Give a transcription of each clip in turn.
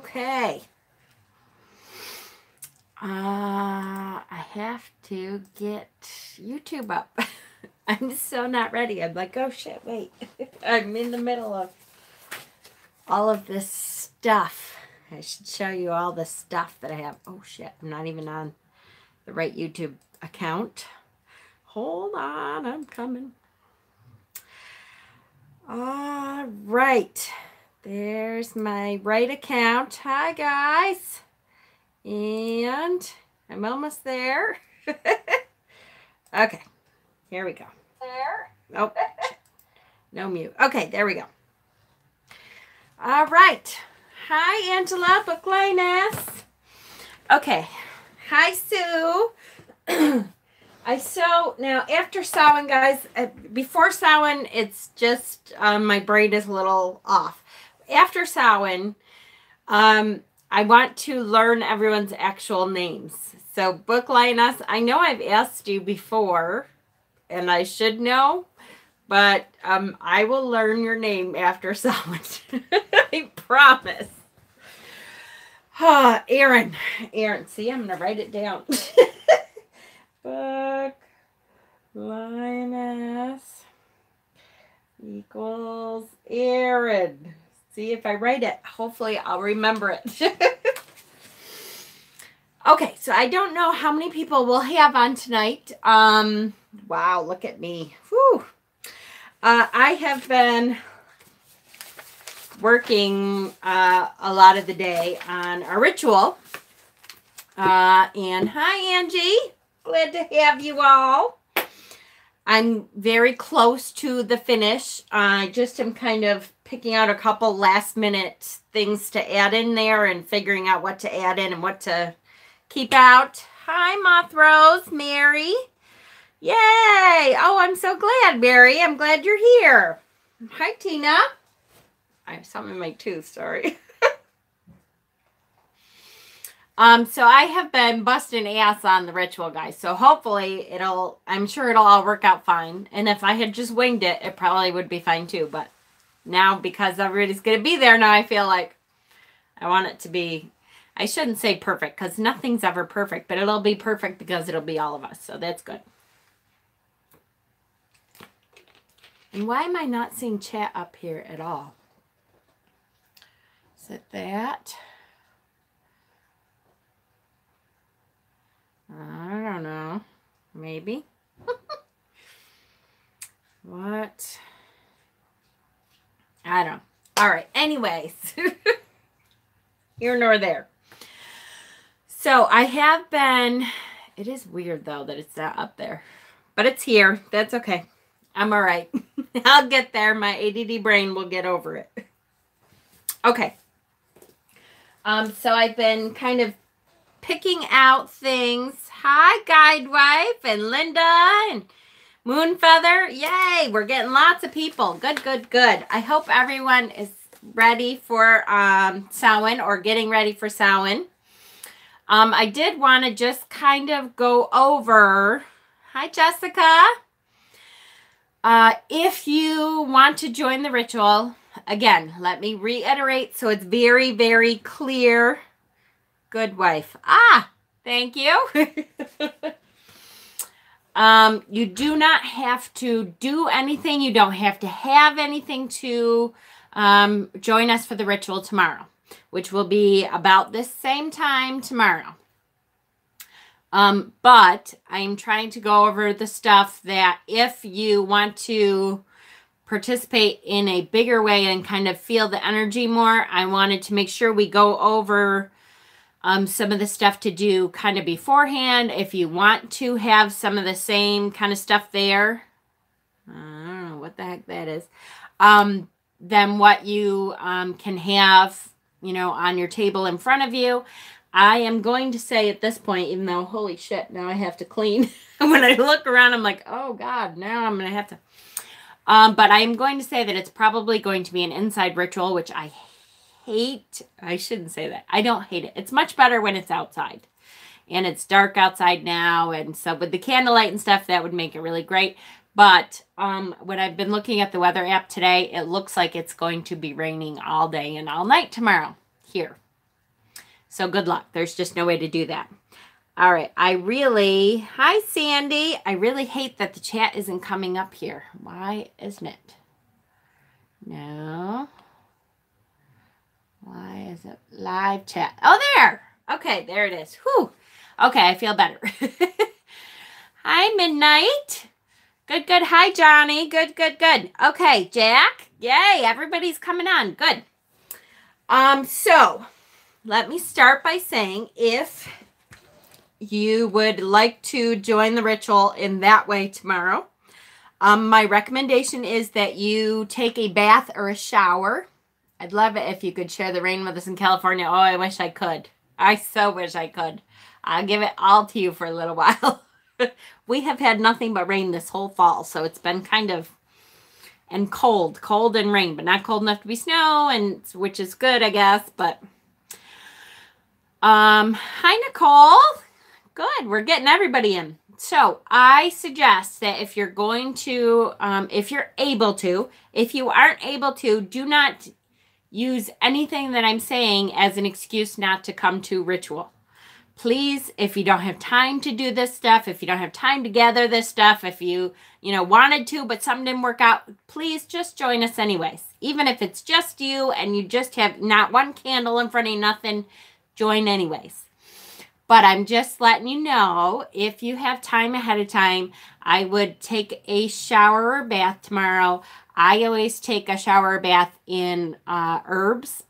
Okay. I have to get YouTube up. I'm still not ready. I'm like, oh shit, wait. I'm in the middle of all of this stuff. I should show you all the stuff that I have. Oh shit, I'm not even on the right YouTube account. Hold on, I'm coming. All right. There's my right account. Hi, guys. And I'm almost there. Okay. Here we go. There. Oh, no mute. Okay, there we go. All right. Hi, Angela, book lioness. Okay. Hi, Sue. Now after Samhain, guys, before Samhain, it's just, my brain is a little off. After Samhain, I want to learn everyone's actual names. So, book lioness, I know I've asked you before, and I should know, but I will learn your name after Samhain. I promise. Aaron, see, I'm going to write it down. Book lioness equals Aaron. See, if I write it, hopefully I'll remember it. Okay, so I don't know how many people we'll have on tonight. Wow, look at me. Whew. I have been working a lot of the day on a ritual. And hi, Angie. Glad to have you all. I'm very close to the finish. I just am kind of picking out a couple last minute things to add in there and figuring out what to add in and what to keep out. Hi, Moth Rose, Mary. Yay. Oh, I'm so glad, Mary. I'm glad you're here. Hi, Tina. I have something in my tooth, sorry. So I have been busting ass on the ritual, guys. So hopefully I'm sure it'll all work out fine. And if I had just winged it, it probably would be fine too. But now, because everybody's going to be there, now I feel like I want it to be, I shouldn't say perfect, because nothing's ever perfect, but it'll be perfect because it'll be all of us. So that's good. And why am I not seeing chat up here at all? Is it that? I don't know. Maybe. What? I don't know. All right. Anyways. Here nor there. So I have been... It is weird, though, that it's not up there. But it's here. That's okay. I'm all right. I'll get there. My ADD brain will get over it. Okay. So I've been kind of picking out things. Hi, Guide Wife and Linda and Moonfeather. Yay, we're getting lots of people. Good, good, good. I hope everyone is ready for Samhain or getting ready for Samhain. I did want to just kind of go over. Hi, Jessica. If you want to join the ritual, again, let me reiterate so it's very, very clear. Good wife. Thank you. You do not have to do anything. You don't have to have anything to join us for the ritual tomorrow, which will be about this same time tomorrow. But I'm trying to go over the stuff that if you want to participate in a bigger way and kind of feel the energy more, I wanted to make sure we go over some of the stuff to do kind of beforehand. If you want to have some of the same kind of stuff there, I don't know what the heck that is, then what you can have, you know, on your table in front of you. I am going to say at this point, even though, holy shit, now I have to clean. When I look around, I'm like, oh God, now I'm going to have to. But I am going to say that it's probably going to be an inside ritual, which I hate. I shouldn't say that. I don't hate it. It's much better when it's outside. And it's dark outside now. And so with the candlelight and stuff, that would make it really great. But when I've been looking at the weather app today, it looks like it's going to be raining all day and all night tomorrow here. So good luck. There's just no way to do that. All right. Hi, Sandy. I really hate that the chat isn't coming up here. Why isn't it? No. Why is it live chat? Oh, there. Okay, there it is. Whew. Okay, I feel better. Hi, Midnight. Good, good. Hi, Johnny. Good, good, good. Okay, Jack. Yay, everybody's coming on. Good. So let me start by saying if you would like to join the ritual in that way tomorrow, my recommendation is that you take a bath or a shower. I'd love it if you could share the rain with us in California. Oh, I wish I could. I so wish I could. I'll give it all to you for a little while. We have had nothing but rain this whole fall, so it's been kind of, and cold and rain, but not cold enough to be snow, and which is good, I guess. But hi, Nicole. Good. We're getting everybody in. So I suggest that if you're going to, if you're able to, if you aren't able to, do not use anything that I'm saying as an excuse not to come to ritual. Please, if you don't have time to do this stuff, if you don't have time to gather this stuff, if you wanted to, but something didn't work out, please just join us anyways. Even if it's just you and you just have not one candle in front of you, nothing, join anyways. But I'm just letting you know, if you have time ahead of time, I would take a shower or bath tomorrow. I always take a shower or bath in herbs.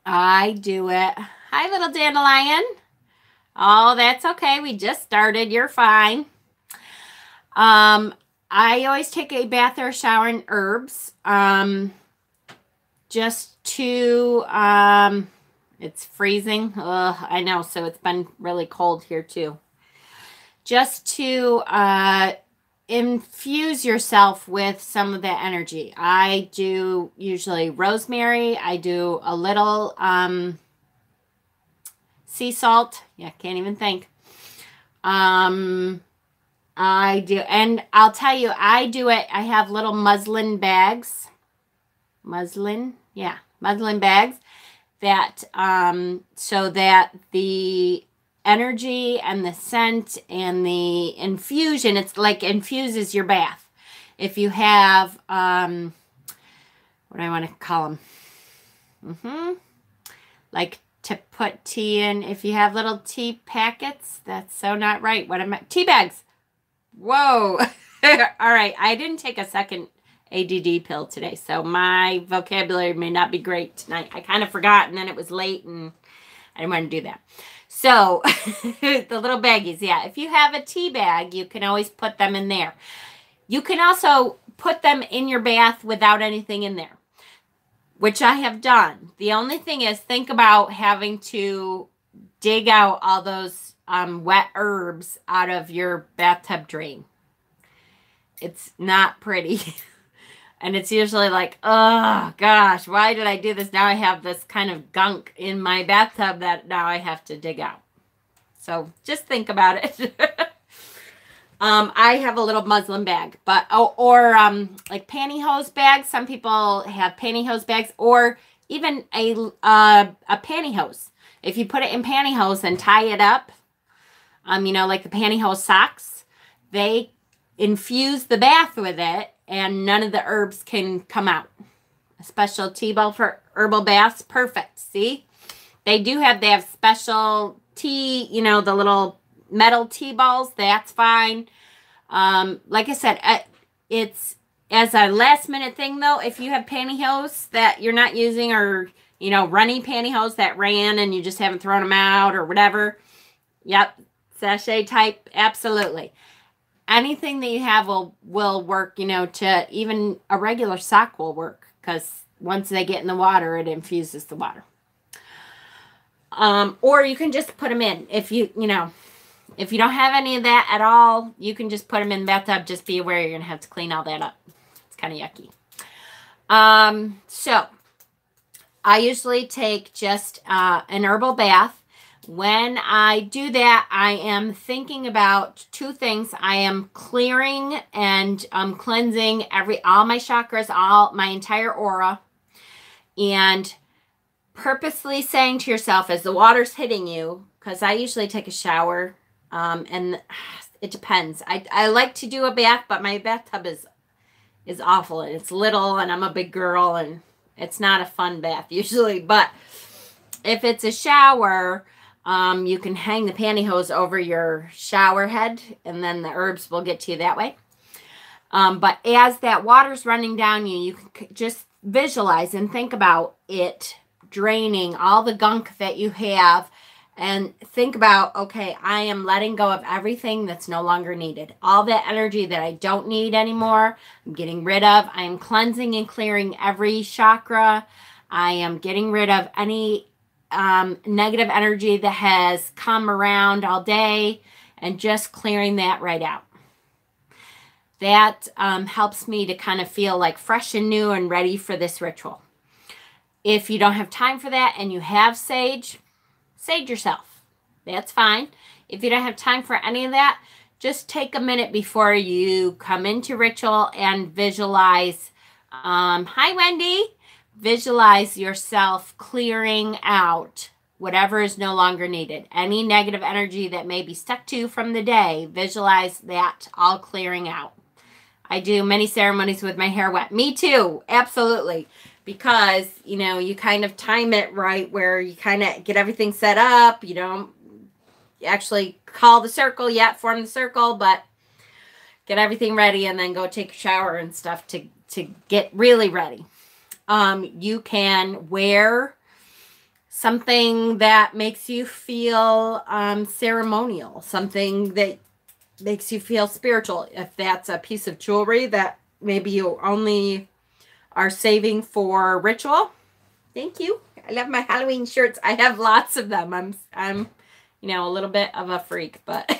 I do it. Hi, little dandelion. Oh, that's okay. We just started. You're fine. I always take a bath or a shower in herbs. Just to, it's freezing. Ugh, I know. So it's been really cold here too. Just to infuse yourself with some of that energy. I do usually rosemary. I do a little sea salt. Yeah, can't even think. I do, and I'll tell you, I do it. I have little muslin bags. Muslin bags that so that the energy and the scent and the infusion, it's like infuses your bath. If you have what do I want to call them? Like to put tea in. If you have little tea packets, that's so not right. What am I? Tea bags. Whoa. All right. I didn't take a second ADD pill today, so my vocabulary may not be great tonight. I kind of forgot, and then it was late, and I didn't want to do that. So the little baggies, yeah. If you have a tea bag, you can always put them in there. You can also put them in your bath without anything in there, which I have done. The only thing is, think about having to dig out all those wet herbs out of your bathtub drain. It's not pretty. And it's usually like, oh gosh, why did I do this? Now I have this kind of gunk in my bathtub that now I have to dig out. So just think about it. I have a little muslin bag, but or like pantyhose bags. Some people have pantyhose bags, or even a pantyhose. If you put it in pantyhose and tie it up, like the pantyhose socks, they infuse the bath with it, and none of the herbs can come out. A special tea ball for herbal baths, perfect. See, they have special tea, the little metal tea balls. That's fine. Like I said, it's as a last minute thing though. If you have pantyhose that you're not using, or runny pantyhose that ran and you just haven't thrown them out or whatever, yep, sachet type, absolutely. Anything that you have will work, to even a regular sock will work, because once they get in the water, it infuses the water. Or you can just put them in. If you don't have any of that at all, you can just put them in the bathtub. Just be aware you're going to have to clean all that up. It's kind of yucky. So I usually take just an herbal bath. When I do that, I am thinking about two things. I am clearing and cleansing all my chakras, my entire aura. And purposely saying to yourself as the water's hitting you, because I usually take a shower, and it depends. I like to do a bath, but my bathtub is awful, and it's little, and I'm a big girl, and it's not a fun bath usually. But if it's a shower, you can hang the pantyhose over your shower head, and then the herbs will get to you that way. But as that water's running down you, you can just visualize and think about it draining all the gunk that you have, and think about, okay, I am letting go of everything that's no longer needed. All that energy that I don't need anymore, I'm getting rid of. I am cleansing and clearing every chakra. I am getting rid of any negative energy that has come around all day, and just clearing that right out. That helps me to kind of feel like fresh and new and ready for this ritual. If you don't have time for that and you have sage, sage yourself. That's fine. If you don't have time for any of that, just take a minute before you come into ritual and visualize. Hi, Wendy. Visualize yourself clearing out whatever is no longer needed. Any negative energy that may be stuck to from the day, visualize that all clearing out. I do many ceremonies with my hair wet. Me too, absolutely. Because, you know, you kind of time it right where you kind of get everything set up. You don't actually call the circle yet, form the circle, but get everything ready and then go take a shower and stuff to get really ready. You can wear something that makes you feel ceremonial, something that makes you feel spiritual. If that's a piece of jewelry that maybe you only are saving for ritual. Thank you. I love my Halloween shirts. I have lots of them. I'm you know, a little bit of a freak, but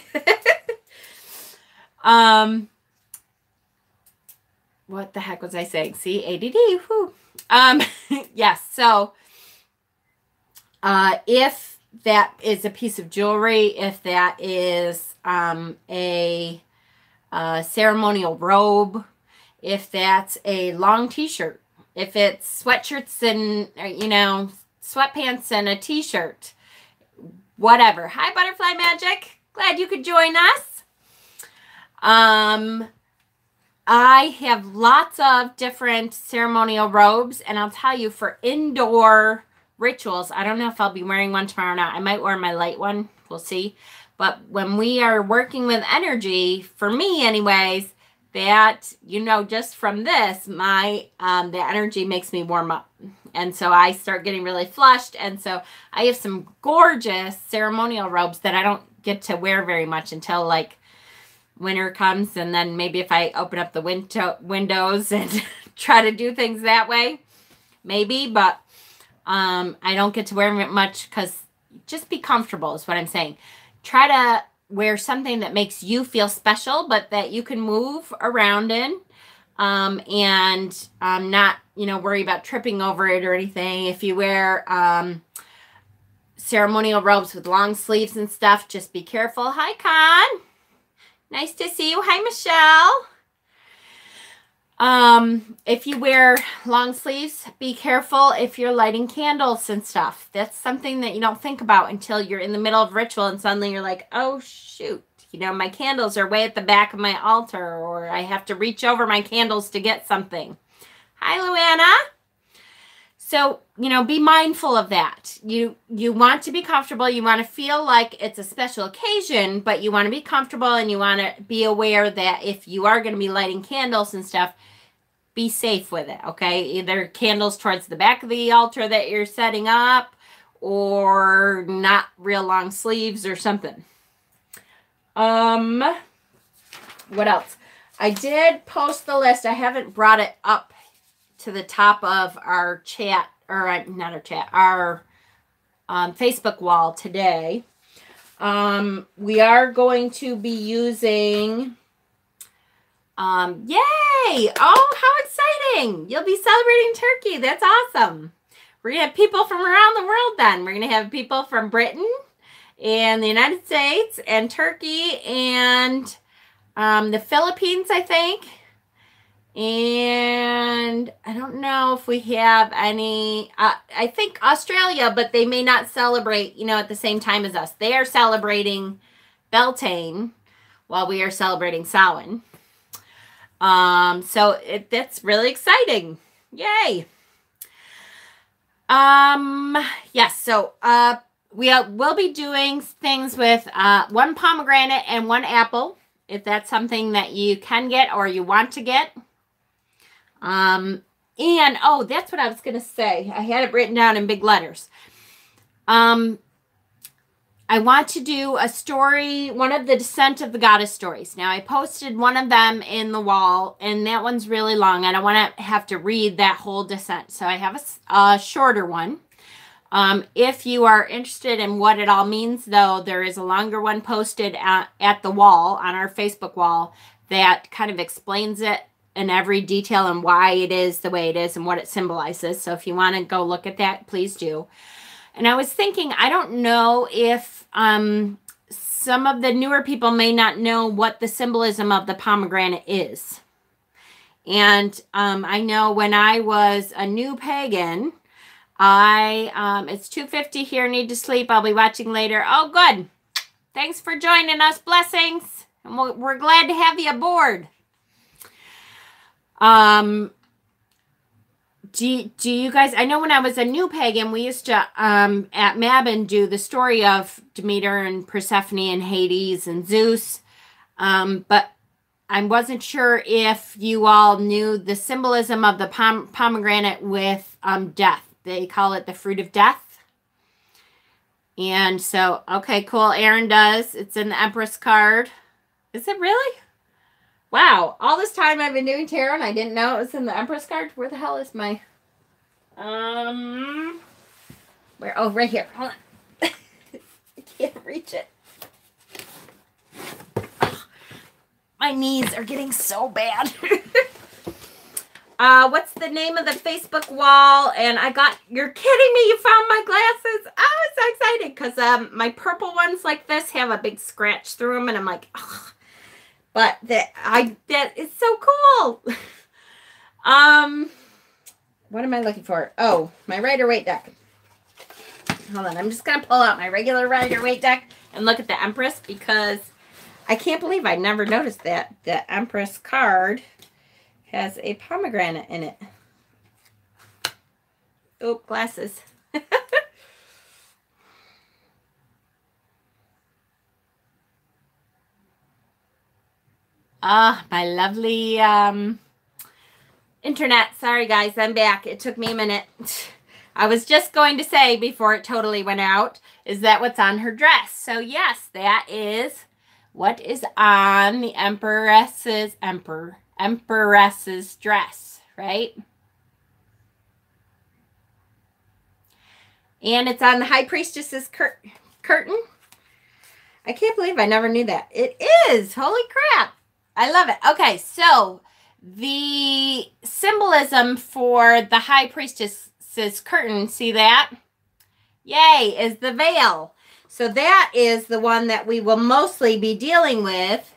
what the heck was I saying? See, ADD. Whew. Yes. So, if that is a piece of jewelry, if that is a ceremonial robe, if that's a long t-shirt, if it's sweatshirts and, you know, sweatpants and a t-shirt, whatever. Hi, Butterfly Magic. Glad you could join us. I have lots of different ceremonial robes, and I'll tell you, for indoor rituals, I don't know if I'll be wearing one tomorrow or not. I might wear my light one. We'll see. But when we are working with energy, for me anyways, that, you know, just from this, my the energy makes me warm up. And so I start getting really flushed. And so I have some gorgeous ceremonial robes that I don't get to wear very much until like winter comes. And then maybe if I open up the windows and try to do things that way, maybe. But I don't get to wear it much, because just be comfortable is what I'm saying. Try to wear something that makes you feel special, but that you can move around in, and not, you know, worry about tripping over it or anything. If you wear ceremonial robes with long sleeves and stuff, just be careful. Hi, Con. Nice to see you. Hi, Michelle. If you wear long sleeves, be careful if you're lighting candles and stuff. That's something that you don't think about until you're in the middle of ritual and suddenly you're like, oh shoot, you know, my candles are way at the back of my altar, or I have to reach over my candles to get something. Hi, Luana. So, you know, be mindful of that. You want to be comfortable. You want to feel like it's a special occasion, but you want to be comfortable, and you want to be aware that if you are going to be lighting candles and stuff, be safe with it, okay? Either candles towards the back of the altar that you're setting up, or not real long sleeves or something. What else? I did post the list. I haven't brought it up to the top of our chat, or not our chat, our Facebook wall today. We are going to be using, yay! Oh, how exciting! You'll be celebrating Turkey. That's awesome. We're going to have people from around the world then. We're going to have people from Britain and the United States and Turkey and the Philippines, I think. And I don't know if we have any, I think Australia, but they may not celebrate, you know, at the same time as us. They are celebrating Beltane while we are celebrating Samhain. So that's really exciting. Yay. Yes, so we'll be doing things with one pomegranate and one apple, if that's something that you can get or you want to get. And oh, that's what I was gonna say. I had it written down in big letters. I want to do a story, one of the Descent of the Goddess stories. Now, I posted one of them in the wall, and that one's really long. I don't want to have to read that whole descent, so I have a shorter one. If you are interested in what it all means, though, there is a longer one posted at the wall, on our Facebook wall, that kind of explains it in every detail and why it is the way it is and what it symbolizes. So if you want to go look at that, please do. And I was thinking, I don't know if some of the newer people may not know what the symbolism of the pomegranate is. And I know when I was a new pagan, it's 2:50 here, need to sleep. I'll be watching later. Oh, good. Thanks for joining us. Blessings. And we're glad to have you aboard. Do you guys, I know when I was a new pagan, we used to, at Mabon, do the story of Demeter and Persephone and Hades and Zeus. But I wasn't sure if you all knew the symbolism of the pomegranate with death. They call it the fruit of death. And so, okay, cool. Aaron does. It's in the Empress card. Is it really? Wow, all this time I've been doing tarot and I didn't know it was in the Empress card. Where the hell is my... Where? Oh, right here. Hold on. I can't reach it. Oh, my knees are getting so bad. What's the name of the Facebook wall? And I got... You're kidding me, you found my glasses. Oh, I'm so excited because my purple ones like this have a big scratch through them and I'm like, ugh. But that is so cool. What am I looking for? Oh, my Rider-Waite deck. Hold on, I'm just gonna pull out my regular Rider-Waite deck and look at the Empress because I can't believe I never noticed that the Empress card has a pomegranate in it. Oh, glasses. Ah, my lovely internet. Sorry, guys, I'm back. It took me a minute. I was just going to say before it totally went out, is that what's on her dress? So, yes, that is what is on the Empress's dress, right? And it's on the High Priestess's curtain. I can't believe I never knew that. It is. Holy crap. I love it. Okay, so the symbolism for the High Priestess's curtain, see that? Yay, is the veil. So that is the one that we will mostly be dealing with,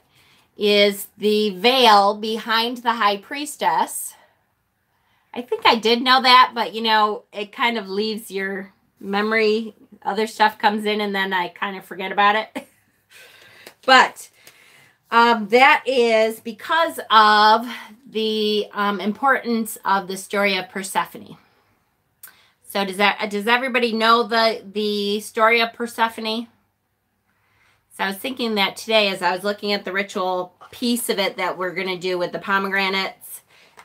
is the veil behind the High Priestess. I think I did know that, but, you know, it kind of leaves your memory. Other stuff comes in, and then I kind of forget about it. But... that is because of the importance of the story of Persephone. So does everybody know the story of Persephone? So I was thinking that today as I was looking at the ritual piece of it that we're going to do with the pomegranates.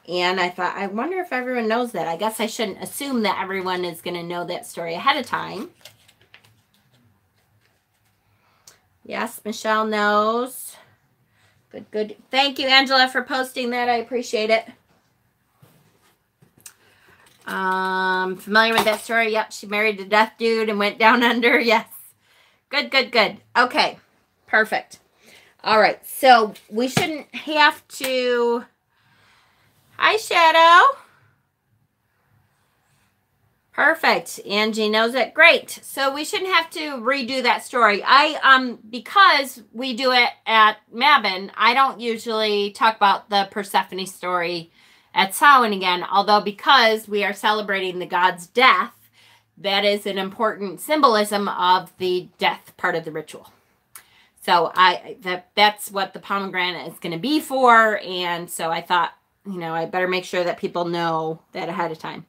And I thought, I wonder if everyone knows that. I guess I shouldn't assume that everyone is going to know that story ahead of time. Yes, Michelle knows. Good, good. Thank you, Angela, for posting that. I appreciate it. Familiar with that story? Yep, she married a death dude and went down under. Yes. Good, good, good. Okay, perfect. All right, so we shouldn't have to... Hi, Shadow. Perfect. Angie knows it. Great. So we shouldn't have to redo that story. Because we do it at Mabon, I don't usually talk about the Persephone story at Samhain again, although because we are celebrating the god's death, that is an important symbolism of the death part of the ritual. So that's what the pomegranate is going to be for, and so I thought, you know, I better make sure that people know that ahead of time.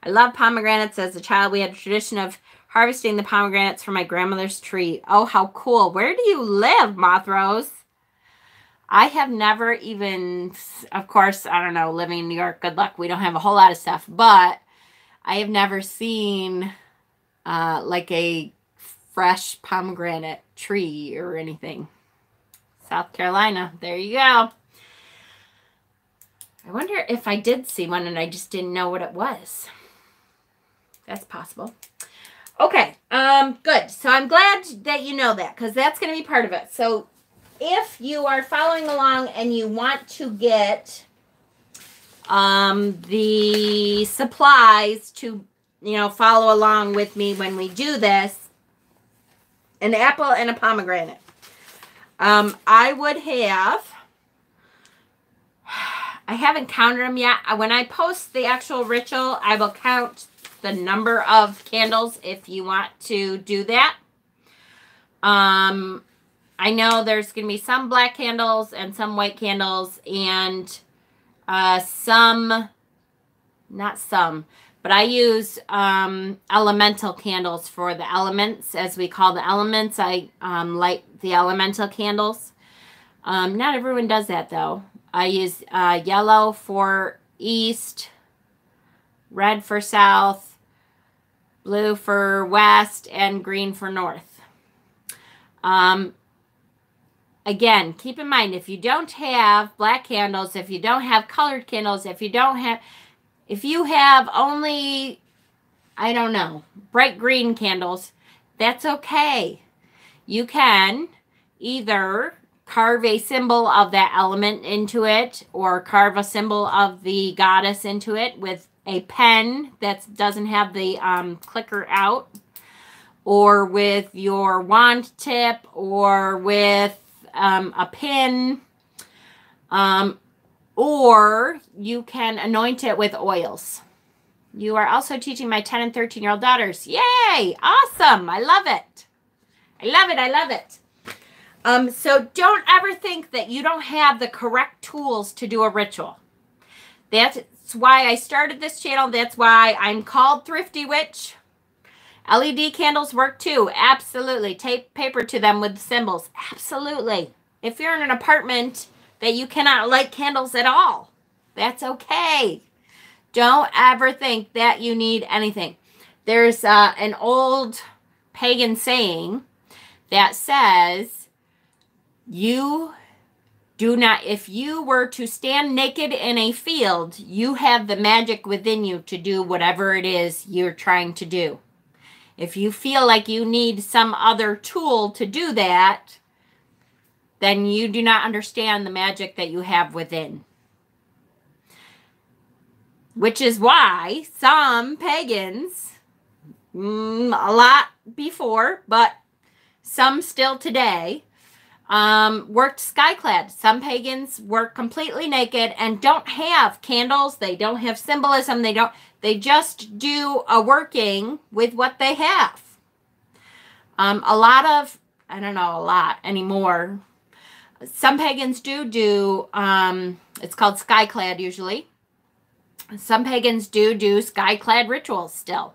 I love pomegranates. As a child, we had a tradition of harvesting the pomegranates from my grandmother's tree. Oh, how cool. Where do you live, Moth Rose? I have never even, of course, I don't know, living in New York, good luck. We don't have a whole lot of stuff, but I have never seen like a fresh pomegranate tree or anything. South Carolina, there you go. I wonder if I did see one and I just didn't know what it was. That's possible. Okay, good. So I'm glad that you know that, because that's going to be part of it. So if you are following along and you want to get the supplies to, you know, follow along with me when we do this, an apple and a pomegranate. I would have, I haven't counted them yet. When I post the actual ritual, I will count the number of candles if you want to do that. I know there's going to be some black candles and some white candles, and some, not some, but I use elemental candles for the elements, as we call the elements. I light the elemental candles. Not everyone does that, though. I use yellow for east, red for south, blue for west, and green for north. Again, keep in mind, if you don't have black candles, if you don't have colored candles, if you have only, I don't know, bright green candles, that's okay. You can either carve a symbol of that element into it, or carve a symbol of the goddess into it with a pen that doesn't have the clicker out, or with your wand tip, or with a pin, or you can anoint it with oils. You are also teaching my 10 and 13-year-old daughters. Yay! Awesome! I love it. I love it. I love it. So don't ever think that you don't have the correct tools to do a ritual. That's why I started this channel. That's why I'm called Thrifty Witch. LED candles work too. Absolutely. Tape paper to them with symbols. Absolutely. If you're in an apartment that you cannot light candles at all, that's okay. Don't ever think that you need anything. There's an old pagan saying that says, you do not, if you were to stand naked in a field, you have the magic within you to do whatever it is you're trying to do. If you feel like you need some other tool to do that, then you do not understand the magic that you have within. Which is why some pagans, a lot before, but some still today, worked Skyclad. Some pagans work completely naked and don't have candles. They don't have symbolism. They just do a working with what they have. A lot of, I don't know, a lot anymore. Some pagans do, it's called Skyclad usually. Some pagans do Skyclad rituals still.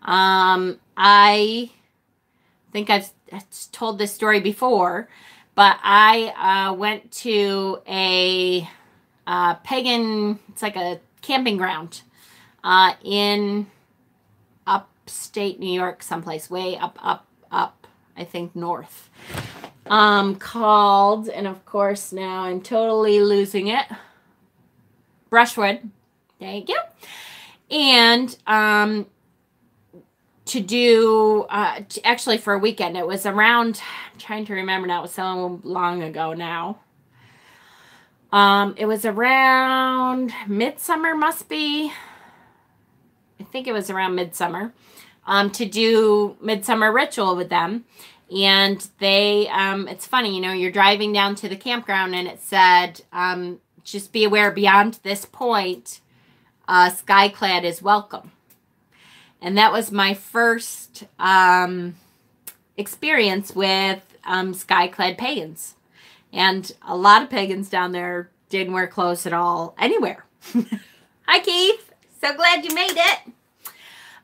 I think I've told this story before, but I went to a pagan, it's like a camping ground in upstate New York, someplace way up, I think north. Called, and of course now I'm totally losing it, Brushwood. Thank you. And to do, actually for a weekend, it was around, I'm trying to remember now, it was so long ago now. It was around midsummer, must be. I think it was around midsummer, to do midsummer ritual with them. And they, it's funny, you know, you're driving down to the campground and it said, just be aware beyond this point, Skyclad is welcome. And that was my first experience with Skyclad pagans. And a lot of pagans down there didn't wear clothes at all anywhere. Hi, Keith. So glad you made it.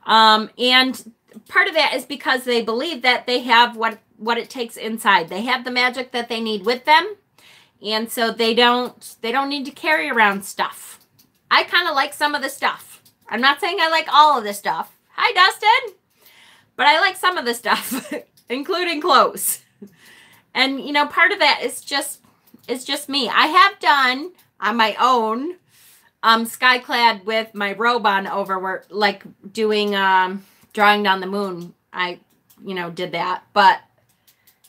And part of that is because they believe that they have what it takes inside. They have the magic that they need with them. And so they don't need to carry around stuff. I kind of like some of the stuff. I'm not saying I like all of the stuff. Hi, Dustin. But I like some of the stuff, including clothes. And, you know, part of that is just me. I have done on my own Skyclad with my robe on over, where, like doing drawing down the moon. I, you know, did that. But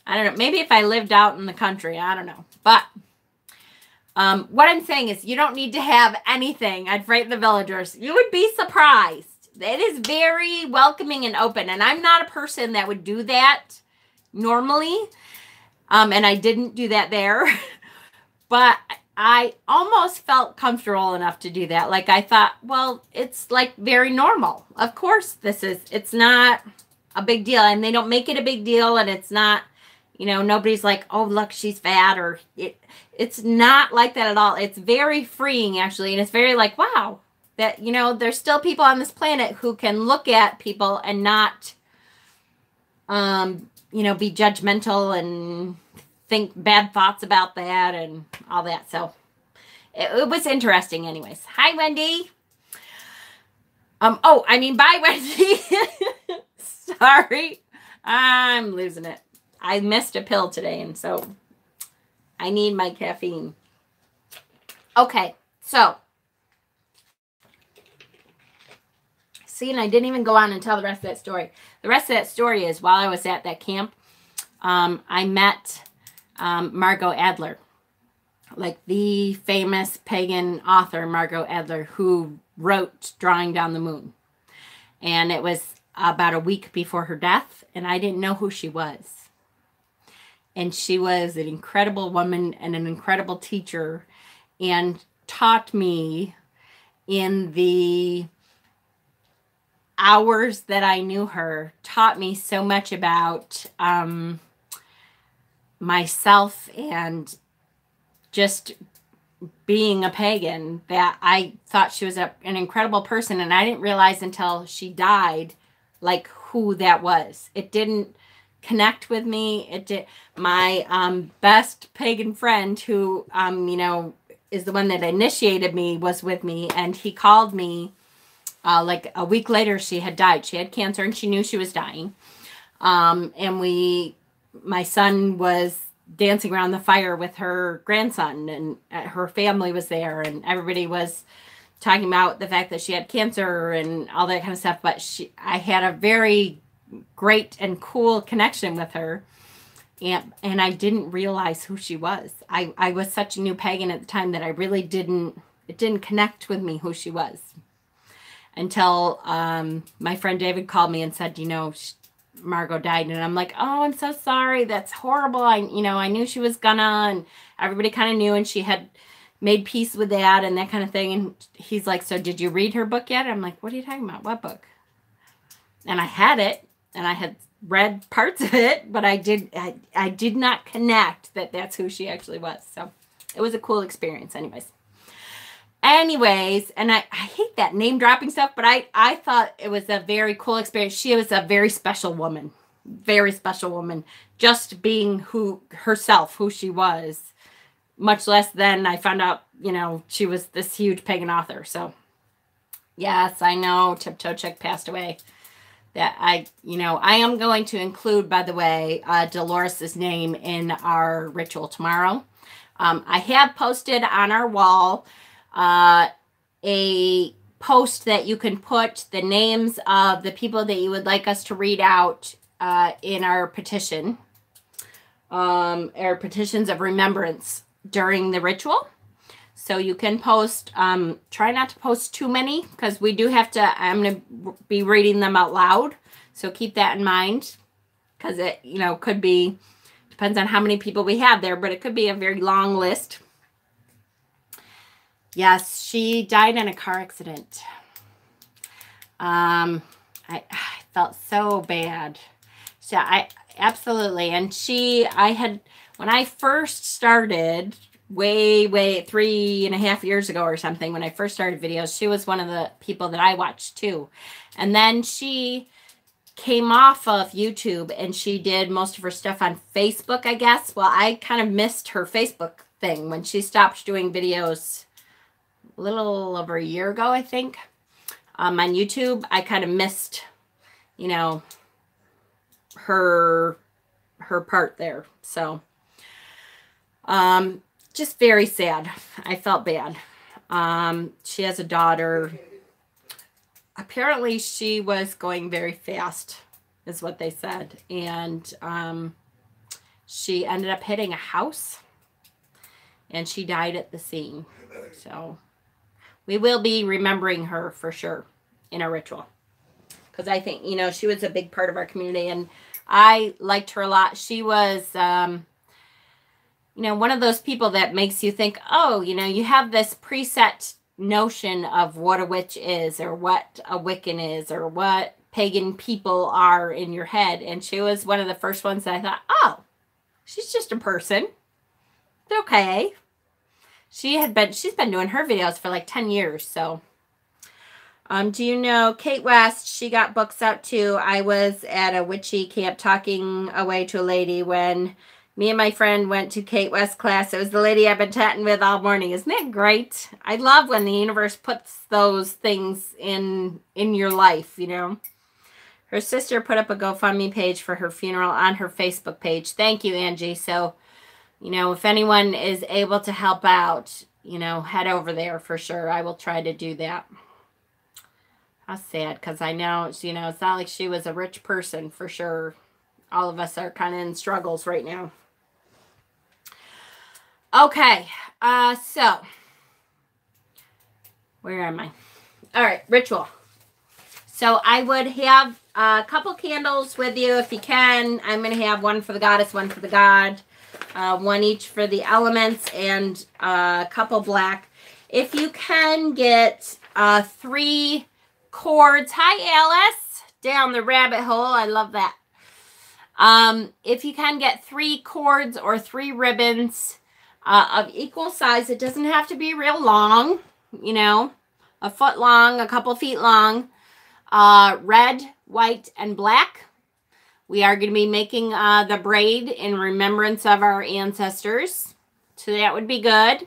I don't know. Maybe if I lived out in the country, I don't know. But what I'm saying is you don't need to have anything. I'd frighten the villagers. You would be surprised. It is very welcoming and open. And I'm not a person that would do that normally. And I didn't do that there. But I almost felt comfortable enough to do that. Like I thought, well, it's like very normal. Of course it's not a big deal. And they don't make it a big deal. And it's not, you know, nobody's like, oh, look, she's fat, or it's not like that at all. It's very freeing, actually. And it's very like, wow, that, you know, there's still people on this planet who can look at people and not, you know, be judgmental and think bad thoughts about that and all that. So it was interesting anyways. Hi, Wendy. Oh, I mean, bye, Wendy. Sorry. I'm losing it. I missed a pill today, and so I need my caffeine. Okay, so. See, and I didn't even go on and tell the rest of that story. The rest of that story is while I was at that camp, I met Margot Adler, like the famous pagan author Margot Adler, who wrote Drawing Down the Moon. And it was about a week before her death, and I didn't know who she was. And she was an incredible woman and an incredible teacher, and taught me in the hours that I knew her, taught me so much about myself and just being a pagan, that I thought she was an incredible person. And I didn't realize until she died, like, who that was. It didn't connect with me. It did. My best pagan friend, who, you know, is the one that initiated me, was with me. And he called me like a week later. She had died. She had cancer and she knew she was dying. And my son was dancing around the fire with her grandson, and her family was there, and everybody was talking about the fact that she had cancer and all that kind of stuff. But I had a very great and cool connection with her, and I didn't realize who she was. I was such a new pagan at the time that I really didn't connect with me who she was, until my friend David called me and said, you know, Margot died. And I'm like, oh, I'm so sorry. That's horrible. I knew she was gonna, and everybody kind of knew, and she had made peace with that and that kind of thing. And he's like, so did you read her book yet? I'm like, what are you talking about? What book? And I had it, and I had read parts of it, but I did not connect that that's who she actually was. So it was a cool experience anyways. And I hate that name dropping stuff, but I thought it was a very cool experience. She was a very special woman, just being who she was, much less than I found out, you know, she was this huge pagan author. So yes, I know Tiptoe Chick passed away. That I am going to include, by the way, Dolores's name in our ritual tomorrow. I have posted on our wall a post that you can put the names of the people that you would like us to read out in our petition, our petitions of remembrance during the ritual. So you can post, try not to post too many, because we do have to, I'm going to be reading them out loud. So keep that in mind, because it, you know, could be, depends on how many people we have there, but it could be a very long list. Yes, she died in a car accident. I felt so bad. So I absolutely, and when I first started way 3.5 years ago or something, when I first started videos, she was one of the people that I watched too. And then she came off of YouTube and she did most of her stuff on Facebook, I guess. Well, I kind of missed her Facebook thing when she stopped doing videos a little over a year ago, I think. On YouTube, I kind of missed, you know, her part there. So, just very sad. I felt bad. She has a daughter. Apparently she was going very fast, is what they said. And, she ended up hitting a house and she died at the scene. So we will be remembering her for sure in a ritual. Because I think, you know, she was a big part of our community and I liked her a lot. She was, you know, one of those people that makes you think, oh, you know, you have this preset notion of what a witch is or what a Wiccan is or what pagan people are in your head. And she was one of the first ones that I thought, oh, she's just a person. Okay. She's been doing her videos for like 10 years. So, do you know Kate West? She got books out too. I was at a witchy camp talking away to a lady when me and my friend went to Kate West class. It was the lady I've been chatting with all morning. Isn't that great? I love when the universe puts those things in your life, you know. Her sister put up a GoFundMe page for her funeral on her Facebook page. Thank you, Angie. So, you know, if anyone is able to help out, you know, head over there for sure. I will try to do that. How sad, because I know, you know, it's not like she was a rich person for sure. All of us are kind of in struggles right now. Okay, so, where am I? All right, ritual. So I would have a couple candles with you if you can. I'm going to have one for the goddess, one for the god, one each for the elements, and a couple black. If you can get 3 cords. Hi, Alice. Down the rabbit hole. I love that. If you can get 3 cords or 3 ribbons of equal size, it doesn't have to be real long, you know, a foot long, a couple feet long, red, white, and black. We are going to be making the braid in remembrance of our ancestors. So that would be good.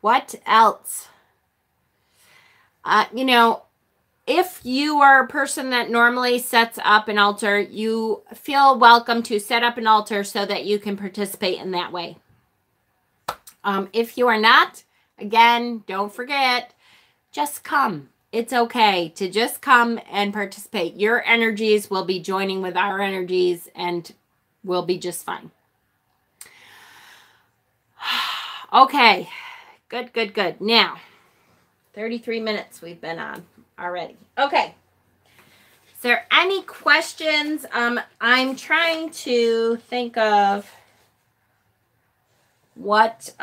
What else? You know, if you are a person that normally sets up an altar, you feel welcome to set up an altar so that you can participate in that way. If you are not, again, don't forget, just come. It's okay to just come and participate. Your energies will be joining with our energies and we'll be just fine. Okay, good. Now, 33 minutes we've been on already. Okay. Is there any questions? I'm trying to think of what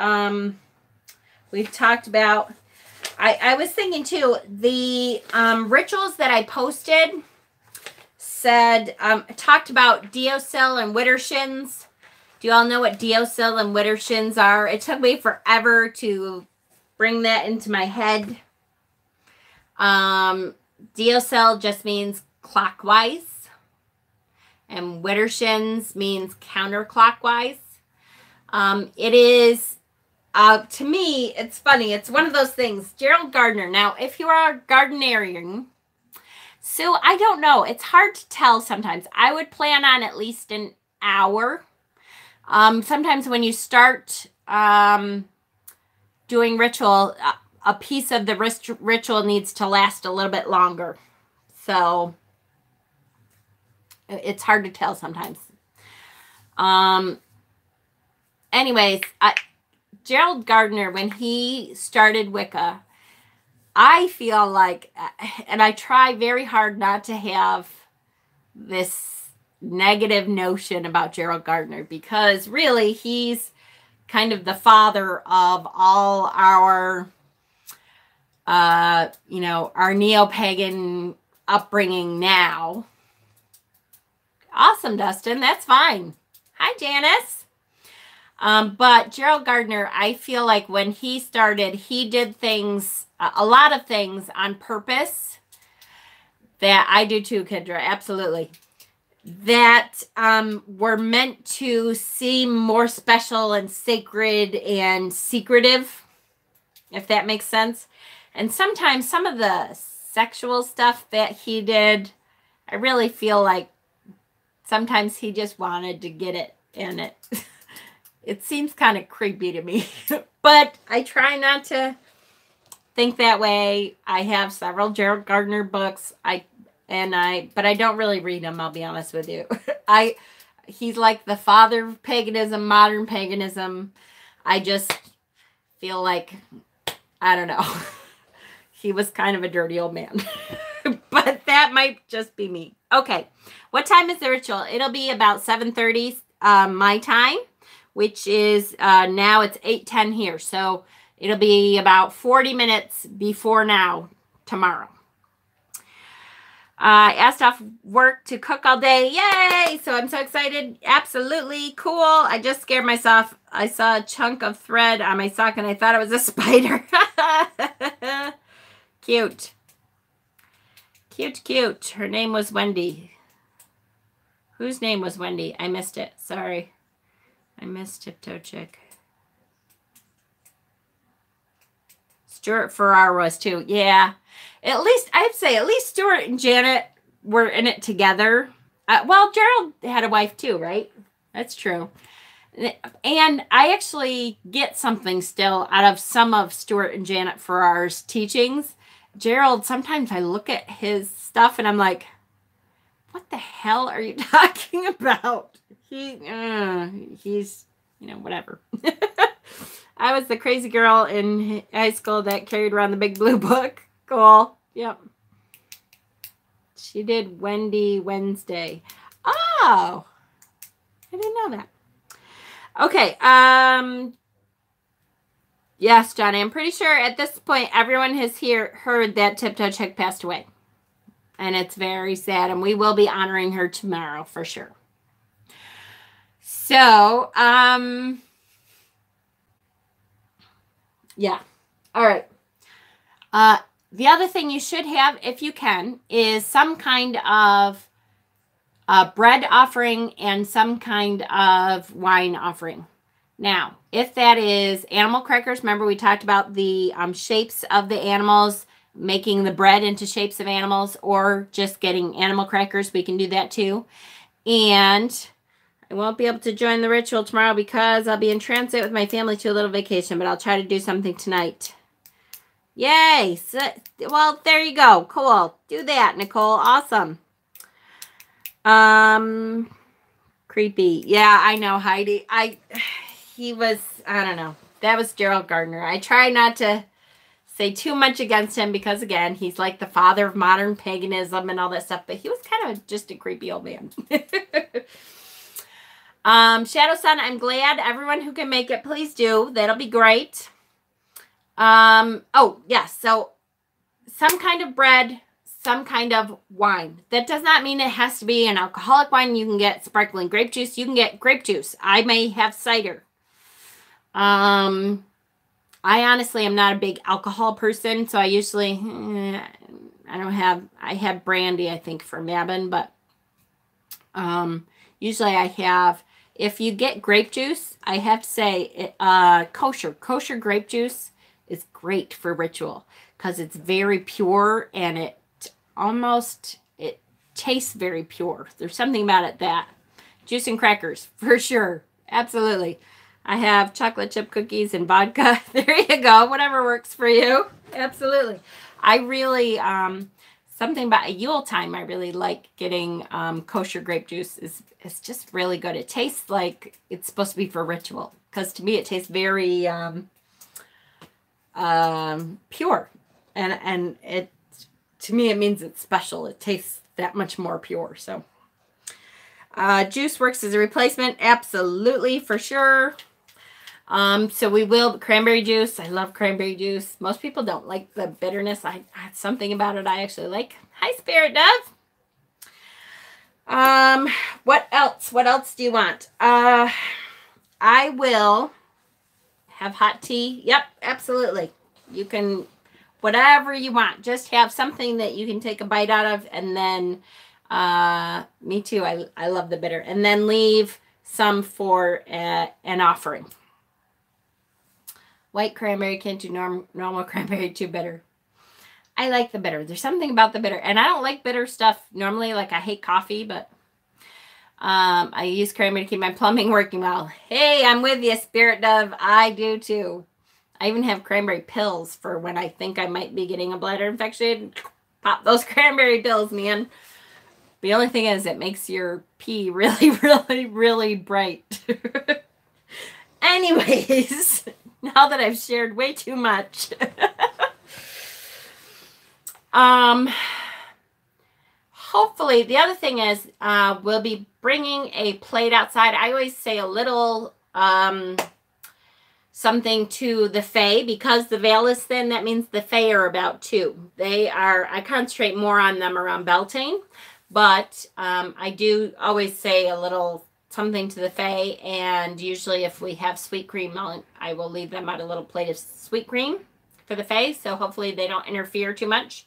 we've talked about. I was thinking too, the rituals that I posted said, talked about Deosil and Widdershins. Do you all know what Deosil and Widdershins are? It took me forever to bring that into my head. Deosil just means clockwise, and Widdershins means counterclockwise. It is, to me, it's funny. It's one of those things. Gerald Gardner. Now, if you are a gardenarian, so I don't know. It's hard to tell sometimes. I would plan on at least an hour. Sometimes when you start doing ritual, a piece of the ritual needs to last a little bit longer. So it's hard to tell sometimes. Anyways, Gerald Gardner, when he started Wicca, I feel like, and I try very hard not to have this negative notion about Gerald Gardner, because really he's kind of the father of all our, you know, our neo-pagan upbringing now. Awesome, Dustin. That's fine. Hi, Janice. But Gerald Gardner, I feel like when he started, he did things, a lot of things on purpose that I do too, Kendra. Absolutely. That were meant to seem more special and sacred and secretive, if that makes sense. And sometimes some of the sexual stuff that he did, I really feel like sometimes he just wanted to get it in it. It seems kind of creepy to me. But I try not to think that way. I have several Gerald Gardner books. But I don't really read them, I'll be honest with you. He's like the father of paganism, modern paganism. I just feel like, I don't know. He was kind of a dirty old man. But that might just be me. Okay. What time is the ritual? It'll be about 7:30 my time, which is now it's 8:10 here. So it'll be about 40 minutes before now tomorrow. I asked off work to cook all day. Yay! So I'm so excited. Absolutely cool. I just scared myself. I saw a chunk of thread on my sock and I thought it was a spider. Cute. Cute, cute. Her name was Wendy. Whose name was Wendy? I missed it. Sorry. I missed Tiptoe Chick. Stuart Farrar was too. Yeah. At least, I'd say, at least Stuart and Janet were in it together. Well, Gerald had a wife too, right? That's true. And I actually get something still out of some of Stuart and Janet Farrar's teachings. Gerald, sometimes I look at his stuff and I'm like, what the hell are you talking about? He's, you know, whatever. I was the crazy girl in high school that carried around the big blue book. Cool. Yep. She did Wendy Wednesday. Oh, I didn't know that. Okay. Yes, Johnny, I'm pretty sure at this point everyone has heard that Tiptoe Chick passed away. And it's very sad. And we will be honoring her tomorrow for sure. So, yeah. All right. The other thing you should have, if you can, is some kind of bread offering and some kind of wine offering. Now, if that is animal crackers, remember we talked about the shapes of the animals, making the bread into shapes of animals, or just getting animal crackers. We can do that too. And I won't be able to join the ritual tomorrow because I'll be in transit with my family to a little vacation, but I'll try to do something tonight. Yay. So, well, there you go. Cool. Do that, Nicole. Awesome. Creepy. Yeah, I know, Heidi. He was, I don't know. That was Gerald Gardner. I try not to say too much against him because, again, he's like the father of modern paganism and all that stuff, but he was kind of just a creepy old man. Shadow Sun, I'm glad. Everyone who can make it, please do. That'll be great. Oh, yes. So some kind of bread, some kind of wine. That does not mean it has to be an alcoholic wine. You can get sparkling grape juice. You can get grape juice. I may have cider. I honestly am not a big alcohol person, so I usually, I have brandy, I think, for Mabon, but, usually I have, if you get grape juice, I have to say, kosher grape juice is great for ritual because it's very pure and it tastes very pure. There's something about it that juice and crackers for sure. Absolutely. I have chocolate chip cookies and vodka. There you go. Whatever works for you. Absolutely. I really, something about Yule time, I really like getting kosher grape juice. It's just really good. It tastes like it's supposed to be for ritual because to me it tastes very pure, and it, to me, it means it's special. It tastes that much more pure. So juice works as a replacement. Absolutely, for sure. So we will, cranberry juice. I love cranberry juice. Most people don't like the bitterness. I something about it I actually like. Hi, Spirit Dove. What else? What else do you want? I will have hot tea. Yep, absolutely. You can, whatever you want. Just have something that you can take a bite out of, and then, me too. I love the bitter. And then leave some for an offering. White cranberry, can't do normal cranberry, too bitter. I like the bitter. There's something about the bitter. And I don't like bitter stuff normally. Like, I hate coffee, but I use cranberry to keep my plumbing working well. Hey, I'm with you, Spirit Dove. I do, too. I even have cranberry pills for when I think I might be getting a bladder infection. Pop those cranberry pills, man. The only thing is it makes your pee really, really, really bright. Anyways, now that I've shared way too much. Hopefully, the other thing is we'll be bringing a plate outside. I always say a little something to the Fae. Because the veil is thin, that means the Fae are about 2. They are, I concentrate more on them around Beltane. But I do always say a little something to the Fae, and usually if we have sweet cream, I will leave them out a little plate of sweet cream for the Fae, so hopefully they don't interfere too much.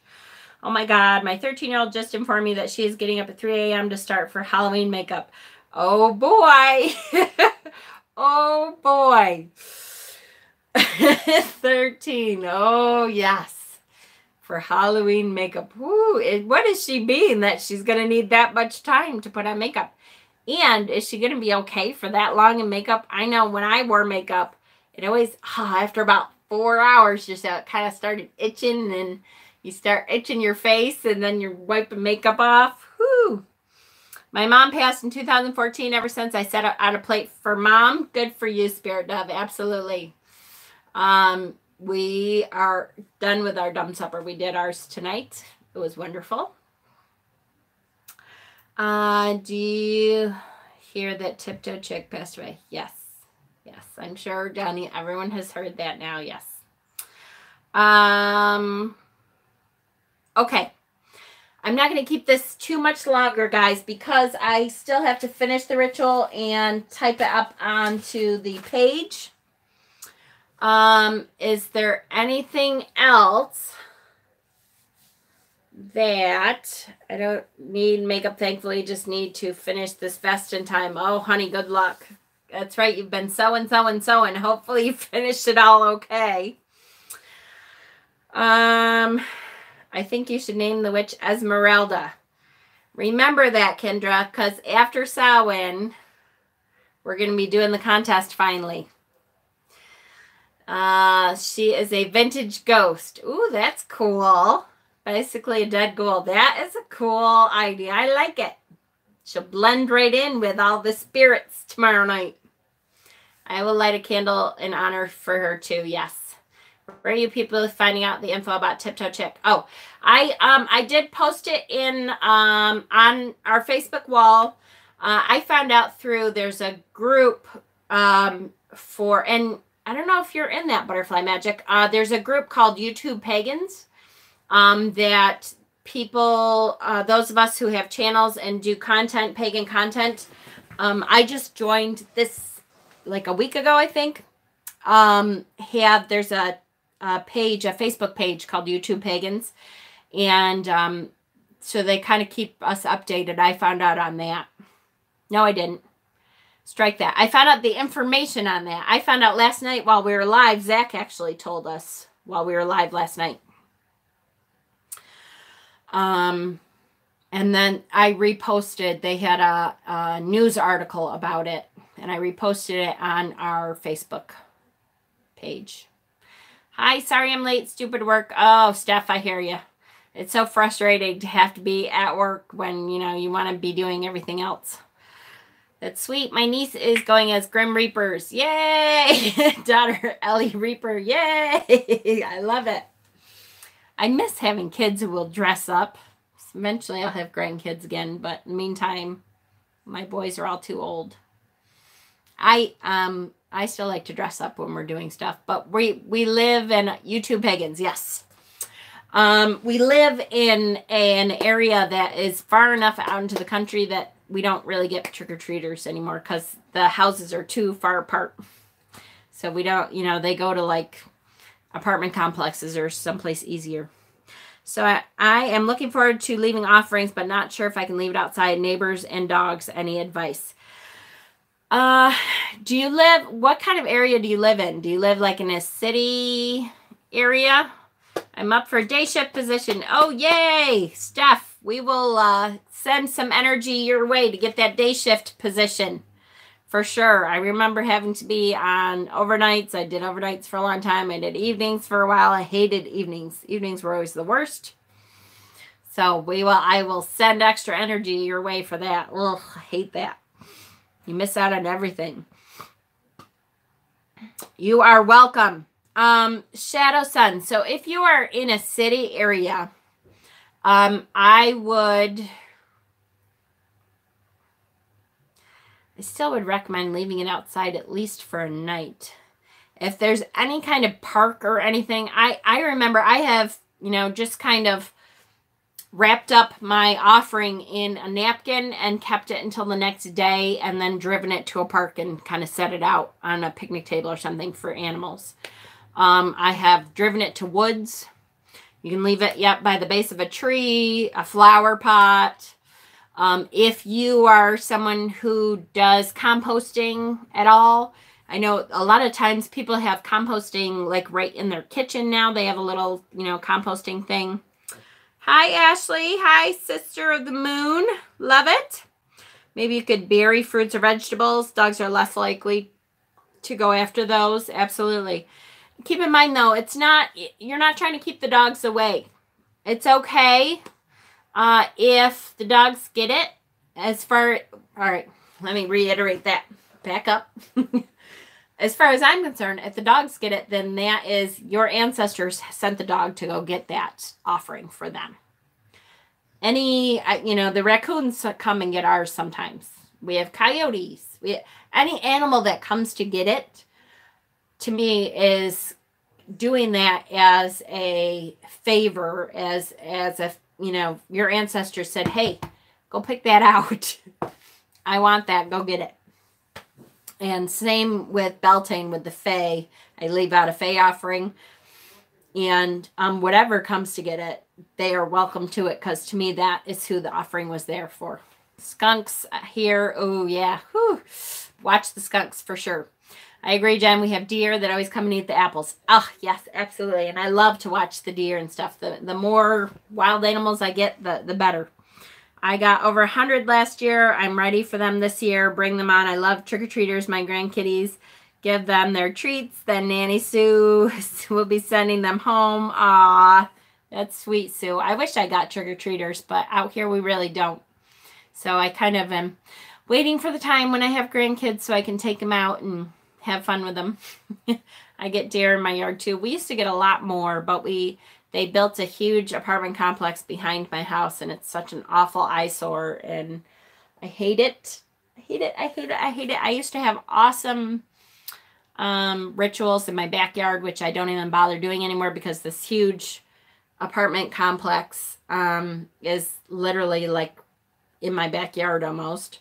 Oh my God, my 13-year-old just informed me that she is getting up at 3 a.m. to start for Halloween makeup. Oh boy. Oh boy. 13. Oh yes. For Halloween makeup. Woo. What is she being that she's going to need that much time to put on makeup? And is she going to be okay for that long in makeup? I know when I wore makeup, it always, after about 4 hours, just kind of started itching, and you start itching your face, and then you're wiping makeup off. Whoo. My mom passed in 2014. Ever since I set out a plate for Mom. Good for you, Spirit Dove. Absolutely. We are done with our dumb supper. We did ours tonight. It was wonderful. Do you hear that Tiptoe Chick passed away? Yes. Yes, I'm sure, Johnny, everyone has heard that now. Yes. Okay. I'm not going to keep this too much longer, guys, because I still have to finish the ritual and type it up onto the page. Is there anything else that I don't need makeup? Thankfully, just need to finish this vest in time. Oh, honey, good luck. That's right. You've been sewing. Hopefully you finished it all okay. I think you should name the witch Esmeralda. Remember that, Kendra, because after Samhain, we're going to be doing the contest finally. She is a vintage ghost. Ooh, that's cool. Basically a dead ghoul. That is a cool idea. I like it. She'll blend right in with all the spirits tomorrow night. I will light a candle in honor for her too. Yes. Where are you people finding out the info about Tiptoe Chick? Oh, I did post it in on our Facebook wall. I found out through, there's a group for, and I don't know if you're in that, Butterfly Magic. There's a group called YouTube Pagans that people, those of us who have channels and do content, pagan content. I just joined this like a week ago, I think. There's a page, a Facebook page called YouTube Pagans. And so they kind of keep us updated. I found out on that. No, I didn't. Strike that. I found out the information on that. I found out last night while we were live. Zach actually told us while we were live last night. And then I reposted. They had a news article about it. And I reposted it on our Facebook page. Hi, sorry I'm late. Stupid work. Oh, Steph, I hear you. It's so frustrating to have to be at work when, you know, you want to be doing everything else. That's sweet. My niece is going as Grim Reapers. Yay! Daughter Ellie Reaper. Yay! I love it. I miss having kids who will dress up. Eventually I'll have grandkids again, but in the meantime, my boys are all too old. I still like to dress up when we're doing stuff, but we live in YouTube pagans, yes. We live in an area that is far enough out into the country that we don't really get trick-or-treaters anymore because the houses are too far apart. So we don't, you know, they go to like apartment complexes or someplace easier. So I am looking forward to leaving offerings, but not sure if I can leave it outside. Neighbors and dogs, any advice? Do you live, what kind of area do you live in? Do you live like in a city area? I'm up for a day shift position. Oh, yay, Steph. We will send some energy your way to get that day shift position. For sure. I remember having to be on overnights. I did overnights for a long time. I did evenings for a while. I hated evenings. Evenings were always the worst. So I will send extra energy your way for that. Ugh, I hate that. You miss out on everything. You are welcome. Shadow Sun. So if you are in a city area, I still would recommend leaving it outside at least for a night. If there's any kind of park or anything, I remember I have, you know, just kind of wrapped up my offering in a napkin and kept it until the next day and then driven it to a park and kind of set it out on a picnic table or something for animals. I have driven it to woods. You can leave it, by the base of a tree, a flower pot. If you are someone who does composting at all, I know a lot of times people have composting like right in their kitchen now. They have a little, you know, composting thing. Hi, Ashley. Hi, Sister of the Moon. Love it. Maybe you could bury fruits or vegetables. Dogs are less likely to go after those. Absolutely. Keep in mind, though, you're not trying to keep the dogs away. It's okay if the dogs get it. All right, let me reiterate that. Back up. As far as I'm concerned, if the dogs get it, then that is your ancestors sent the dog to go get that offering for them. The raccoons come and get ours sometimes. We have coyotes. Any animal that comes to get it, to me, is doing that as a favor, as if, you know, your ancestors said, hey, go pick that out. I want that. Go get it. And same with Beltane with the Fae. I leave out a Fae offering. And whatever comes to get it, they are welcome to it, because to me, that is who the offering was there for. Skunks here. Oh, yeah. Whew. Watch the skunks for sure. I agree, Jen. We have deer that always come and eat the apples. Oh, yes, absolutely. And I love to watch the deer and stuff. The more wild animals I get, the better. I got over 100 last year. I'm ready for them this year. Bring them on. I love trick-or-treaters, my grandkitties. Give them their treats. Then Nanny Sue will be sending them home. Aw, that's sweet, Sue. I wish I got trick-or-treaters, but out here we really don't. So I kind of am waiting for the time when I have grandkids so I can take them out and have fun with them. I get deer in my yard too. We used to get a lot more, but they built a huge apartment complex behind my house, and it's such an awful eyesore, and I hate it. I hate it. I hate it. I hate it. I used to have awesome rituals in my backyard, which I don't even bother doing anymore because this huge apartment complex is literally like in my backyard almost.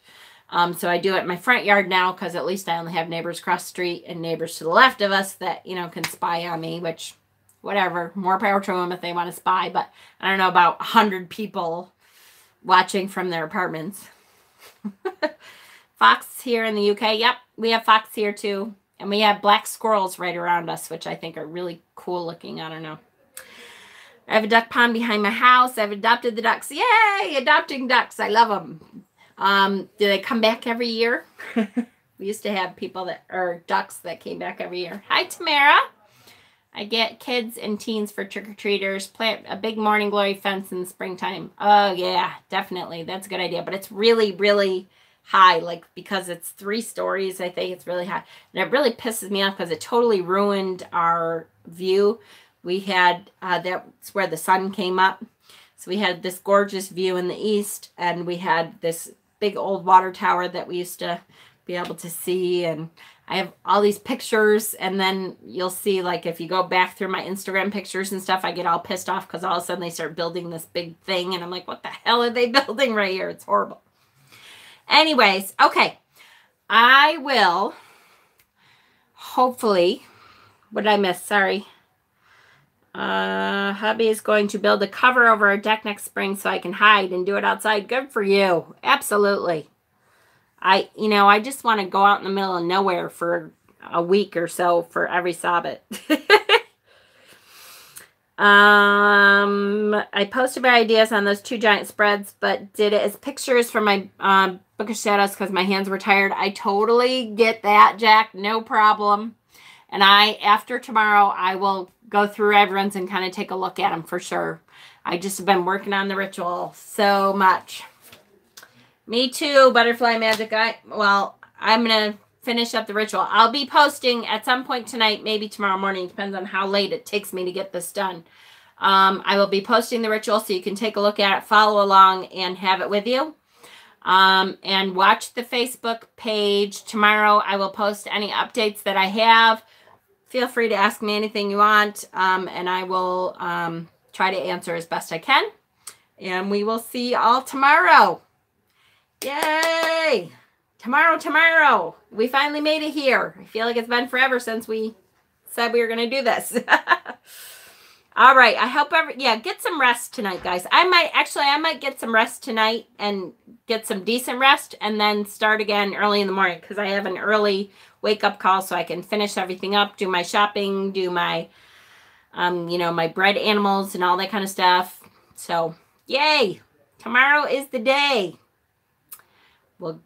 So I do it in my front yard now because at least I only have neighbors across the street and neighbors to the left of us that, you know, can spy on me, which, whatever, more power to them if they want to spy. But I don't know about 100 people watching from their apartments. Fox here in the UK. Yep, we have fox here too. And we have black squirrels right around us, which I think are really cool looking. I don't know. I have a duck pond behind my house. I've adopted the ducks. Yay! Adopting ducks. I love them. Do they come back every year? We used to have ducks that came back every year. Hi, Tamara. I get kids and teens for trick-or-treaters. Plant a big morning glory fence in the springtime. Oh, yeah, definitely. That's a good idea. But it's really, really high, like, because it's 3 stories. I think it's really high. And it really pisses me off because it totally ruined our view. We had, that's where the sun came up. So we had this gorgeous view in the east, and we had this big old water tower that we used to be able to see. And I have all these pictures, and then you'll see, like, if you go back through my Instagram pictures and stuff, I get all pissed off because all of a sudden they start building this big thing, and I'm like, what the hell are they building right here? It's horrible. Anyways, okay. I will hopefully, what did I miss? Sorry. Hubby is going to build a cover over our deck next spring so I can hide and do it outside. Good for you. Absolutely. I just want to go out in the middle of nowhere for a week or so for every Sabbath. I posted my ideas on those 2 giant spreads, but did it as pictures for my Book of Shadows because my hands were tired. I totally get that, Jack. No problem. And after tomorrow, I will go through everyone's and kind of take a look at them for sure. I just have been working on the ritual so much. Me too, Butterfly Magic. I'm going to finish up the ritual. I'll be posting at some point tonight, maybe tomorrow morning. Depends on how late it takes me to get this done. I will be posting the ritual so you can take a look at it, follow along, and have it with you. And watch the Facebook page. Tomorrow I will post any updates that I have. Feel free to ask me anything you want, and I will try to answer as best I can. And we will see you all tomorrow. Yay! Tomorrow. We finally made it here. I feel like it's been forever since we said we were going to do this. All right. I hope get some rest tonight, guys. I might get some rest tonight and get some decent rest and then start again early in the morning because I have an early wake-up call so I can finish everything up, do my shopping, do my, my bread animals and all that kind of stuff. So, yay! Tomorrow is the day. We'll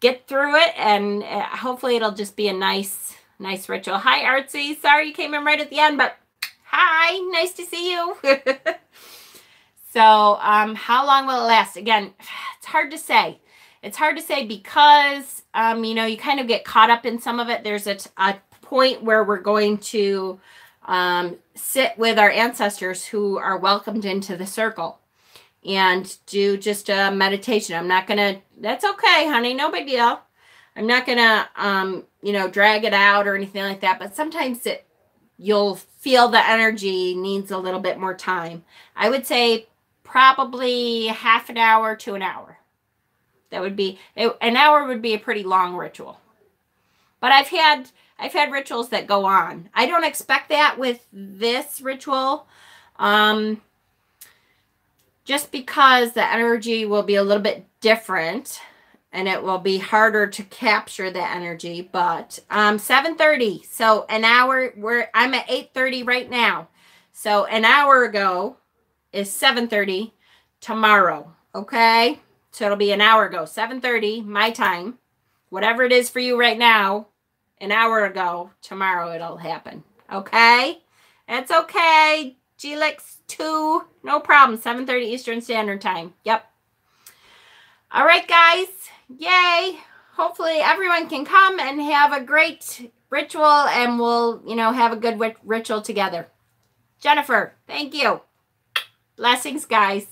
get through it, and hopefully it'll just be a nice ritual. Hi, Artsy. Sorry you came in right at the end, but hi. Nice to see you. So, how long will it last? Again, it's hard to say. It's hard to say because, you kind of get caught up in some of it. There's a point where we're going to sit with our ancestors who are welcomed into the circle and do just a meditation. I'm not going to, that's okay, honey. No big deal. I'm not going to, drag it out or anything like that. But sometimes you'll feel the energy needs a little bit more time. I would say probably half an hour to an hour. That would be, an hour would be a pretty long ritual. But I've had rituals that go on. I don't expect that with this ritual. Just because the energy will be a little bit different and it will be harder to capture the energy. But 7:30, so an hour, I'm at 8:30 right now. So an hour ago is 7:30 tomorrow, okay? So it'll be an hour ago, 7:30 my time. Whatever it is for you right now, an hour ago, tomorrow it'll happen, okay? It's okay. Gelix 2, no problem. 7:30 Eastern Standard Time. Yep. All right, guys. Yay. Hopefully everyone can come and have a great ritual and we'll, have a good ritual together. Jennifer, thank you. Blessings, guys.